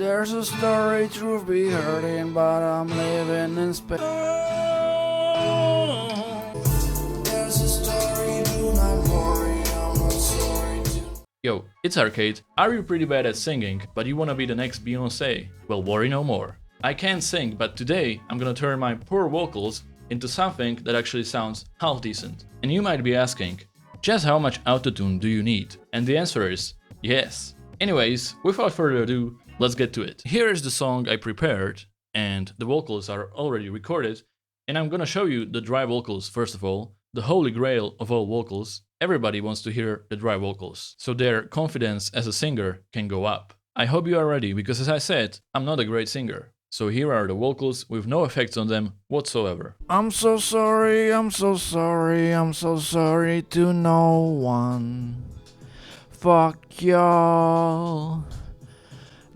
There's a story truth be hurting, but I'm living in space. There's a story, do not worry, I'm not sorry to. Yo, it's Arcade. Are you pretty bad at singing, but you wanna be the next Beyoncé? Well, worry no more. I can't sing, but today I'm gonna turn my poor vocals into something that actually sounds half decent. And you might be asking, just how much autotune do you need? And the answer is yes. Anyways, without further ado, let's get to it. Here is the song I prepared, and the vocals are already recorded, and I'm gonna show you the dry vocals first of all, the holy grail of all vocals. Everybody wants to hear the dry vocals, so their confidence as a singer can go up. I hope you are ready, because as I said, I'm not a great singer. So here are the vocals with no effects on them whatsoever. I'm so sorry, I'm so sorry, I'm so sorry to no one. Fuck y'all.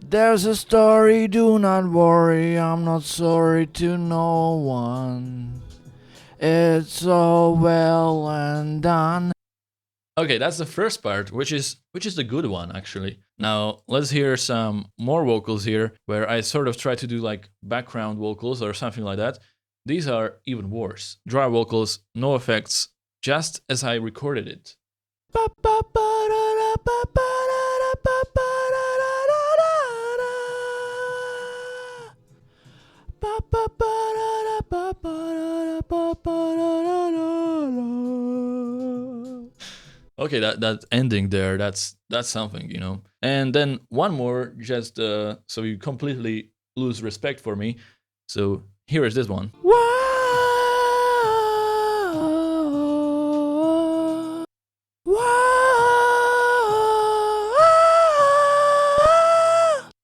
There's a story, do not worry, I'm not sorry to no one. It's all well and done. Okay, that's the first part, which is the good one actually. Now let's hear some more vocals here, where I sort of try to do like background vocals or something like that. These are even worse. Dry vocals, no effects, just as I recorded it. Okay, that ending there, that's something, you know. And then one more, just so you completely lose respect for me. So here is this one.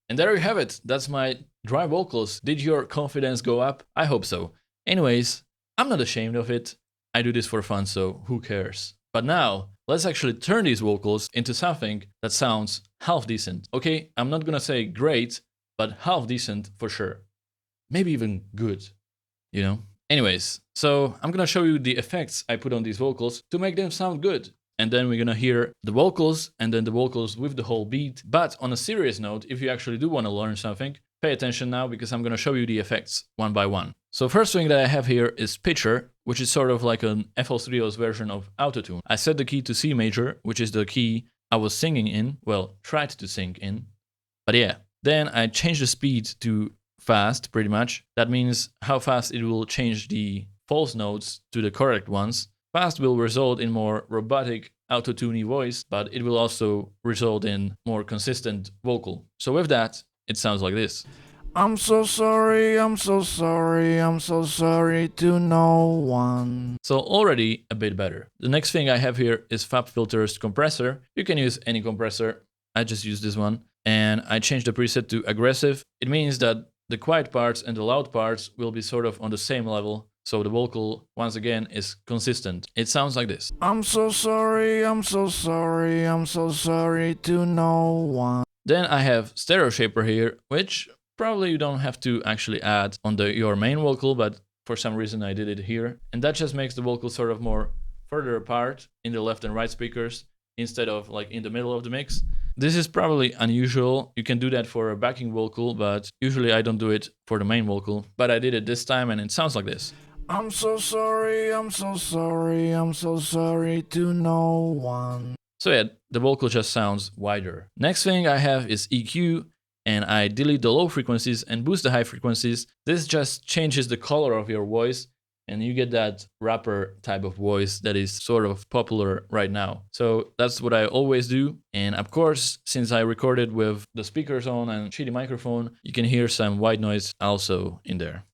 And there you have it. That's my dry vocals. Did your confidence go up? I hope so. Anyways, I'm not ashamed of it. I do this for fun, so who cares? But now, let's actually turn these vocals into something that sounds half decent. Okay, I'm not gonna say great, but half decent for sure. Maybe even good, you know? Anyways, so I'm gonna show you the effects I put on these vocals to make them sound good. And then we're gonna hear the vocals, and then the vocals with the whole beat. But on a serious note, if you actually do wanna learn something, pay attention now, because I'm gonna show you the effects one by one. So first thing that I have here is pitcher, which is sort of like an FL Studio's version of autotune. I set the key to C major, which is the key I was singing in, well, tried to sing in. But yeah, then I changed the speed to fast, pretty much. That means how fast it will change the false notes to the correct ones. Fast will result in more robotic, autotune-y voice, but it will also result in more consistent vocal. So with that, it sounds like this. I'm so sorry, I'm so sorry, I'm so sorry to no one. So already a bit better. The next thing I have here is FabFilter's compressor. You can use any compressor. I just use this one. And I changed the preset to aggressive. It means that the quiet parts and the loud parts will be sort of on the same level. So the vocal, once again, is consistent. It sounds like this. I'm so sorry, I'm so sorry, I'm so sorry to no one. Then I have stereo shaper here, which probably you don't have to actually add on your main vocal, but for some reason I did it here. And that just makes the vocal sort of more further apart in the left and right speakers instead of like in the middle of the mix. This is probably unusual. You can do that for a backing vocal, but usually I don't do it for the main vocal. But I did it this time and it sounds like this. I'm so sorry, I'm so sorry, I'm so sorry to no one. So yeah, the vocal just sounds wider. Next thing I have is EQ, and I delete the low frequencies and boost the high frequencies. This just changes the color of your voice, and you get that rapper type of voice that is sort of popular right now. So that's what I always do. And of course, since I recorded with the speakers on and shitty microphone, you can hear some white noise also in there.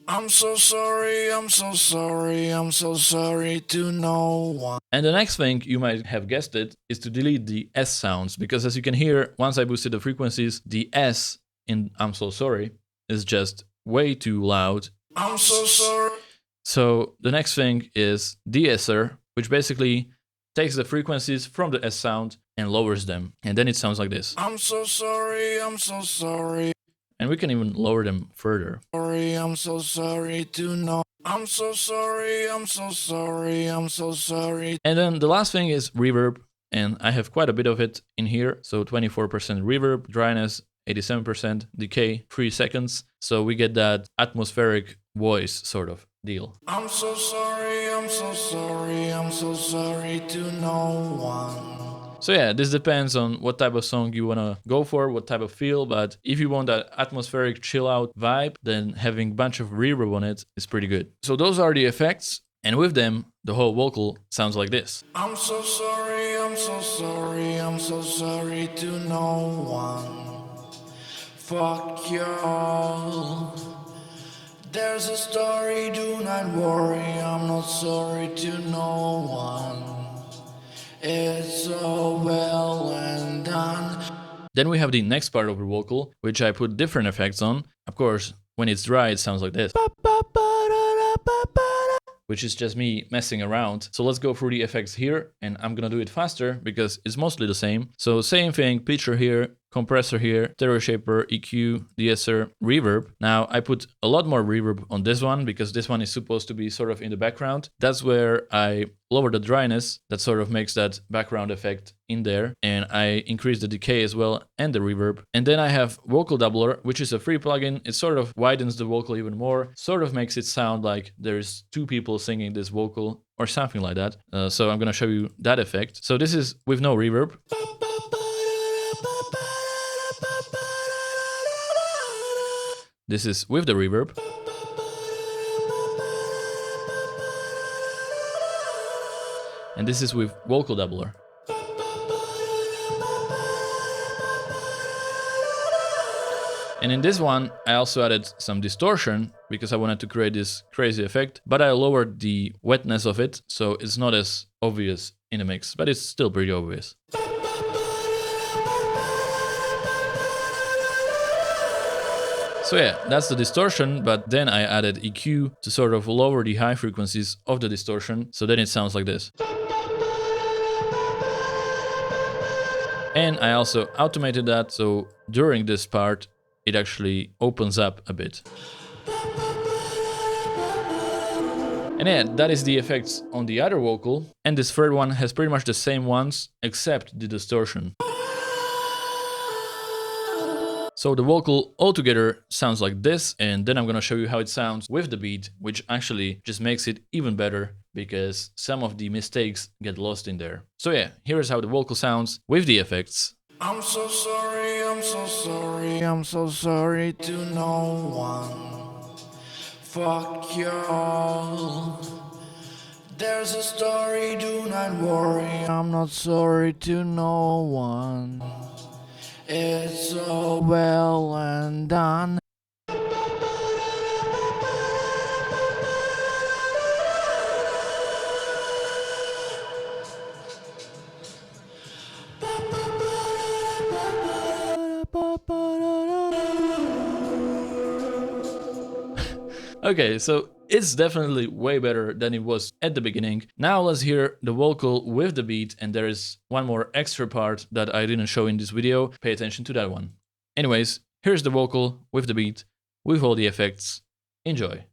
I'm so sorry, I'm so sorry, I'm so sorry to no one. And the next thing, you might have guessed it, is to delete the S sounds, because as you can hear, once I boosted the frequencies, the S in I'm so sorry is just way too loud. I'm so sorry. So the next thing is de-esser, which basically takes the frequencies from the S sound and lowers them. And then it sounds like this. I'm so sorry, I'm so sorry. And we can even lower them further. Sorry, I'm so sorry to know. I'm so sorry, I'm so sorry, I'm so sorry. And then the last thing is reverb, and I have quite a bit of it in here. So 24% reverb, dryness, 87% decay, 3 seconds. So we get that atmospheric voice sort of deal. I'm so sorry, I'm so sorry, I'm so sorry to no one. So yeah, this depends on what type of song you want to go for, what type of feel, but if you want that atmospheric chill out vibe, then having a bunch of reverb on it is pretty good. So those are the effects, and with them, the whole vocal sounds like this. I'm so sorry, I'm so sorry, I'm so sorry to no one. Fuck y'all. There's a story, do not worry, I'm not sorry to no one. It's all well and done. Then we have the next part of the vocal, which I put different effects on. Of course, when it's dry, it sounds like this, which is just me messing around. So let's go through the effects here, and I'm gonna do it faster because it's mostly the same. So same thing, pitcher here, compressor here, stereo shaper, EQ, de-esser, reverb. Now I put a lot more reverb on this one because this one is supposed to be sort of in the background. That's where I lower the dryness, that sort of makes that background effect in there, and I increase the decay as well and the reverb. And then I have vocal doubler, which is a free plugin. It sort of widens the vocal even more, sort of makes it sound like there's two people singing this vocal or something like that. So I'm gonna show you that effect. So this is with no reverb. This is with the reverb. And this is with vocal doubler. And in this one, I also added some distortion because I wanted to create this crazy effect, but I lowered the wetness of it, so it's not as obvious in the mix, but it's still pretty obvious. So yeah, that's the distortion, but then I added EQ to sort of lower the high frequencies of the distortion, so then it sounds like this. And I also automated that, so during this part, it actually opens up a bit. And yeah, that is the effects on the other vocal, and this third one has pretty much the same ones, except the distortion. So the vocal altogether sounds like this, and then I'm gonna show you how it sounds with the beat, which actually just makes it even better because some of the mistakes get lost in there. So yeah, here's how the vocal sounds with the effects. I'm so sorry, I'm so sorry, I'm so sorry to no one. Fuck y'all. There's a story, do not worry, I'm not sorry to no one. It's all well and done. Okay, so it's definitely way better than it was at the beginning. Now let's hear the vocal with the beat, and there is one more extra part that I didn't show in this video. Pay attention to that one. Anyways, here's the vocal with the beat, with all the effects. Enjoy.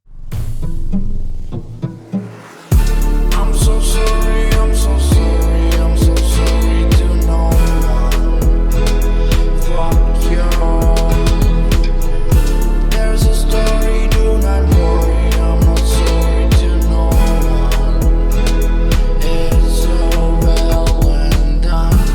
I'm so sorry, I'm so sorry, I'm so sorry to no one. Fuck y'all. There's a story, do not worry, I'm not sorry to no one. It's all well and done.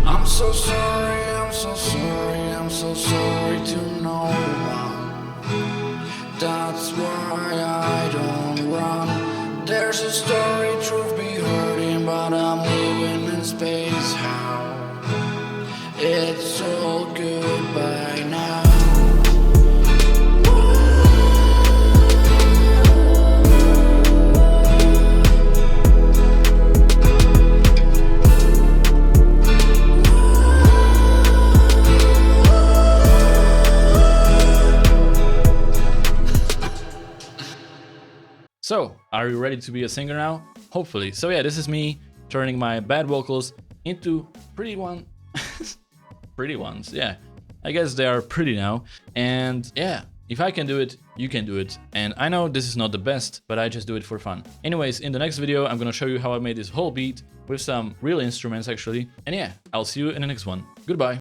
I'm so sorry, I'm so sorry, I'm so sorry to no one. That's why I don't run. There's a story, truth be hurting, but I'm living in space. How? It's all good by now. So, are you ready to be a singer now? Hopefully. So yeah, this is me turning my bad vocals into pretty pretty ones, yeah. I guess they are pretty now, and yeah, if I can do it, you can do it. And I know this is not the best, but I just do it for fun. Anyways, in the next video, I'm gonna show you how I made this whole beat with some real instruments actually. And yeah, I'll see you in the next one. Goodbye.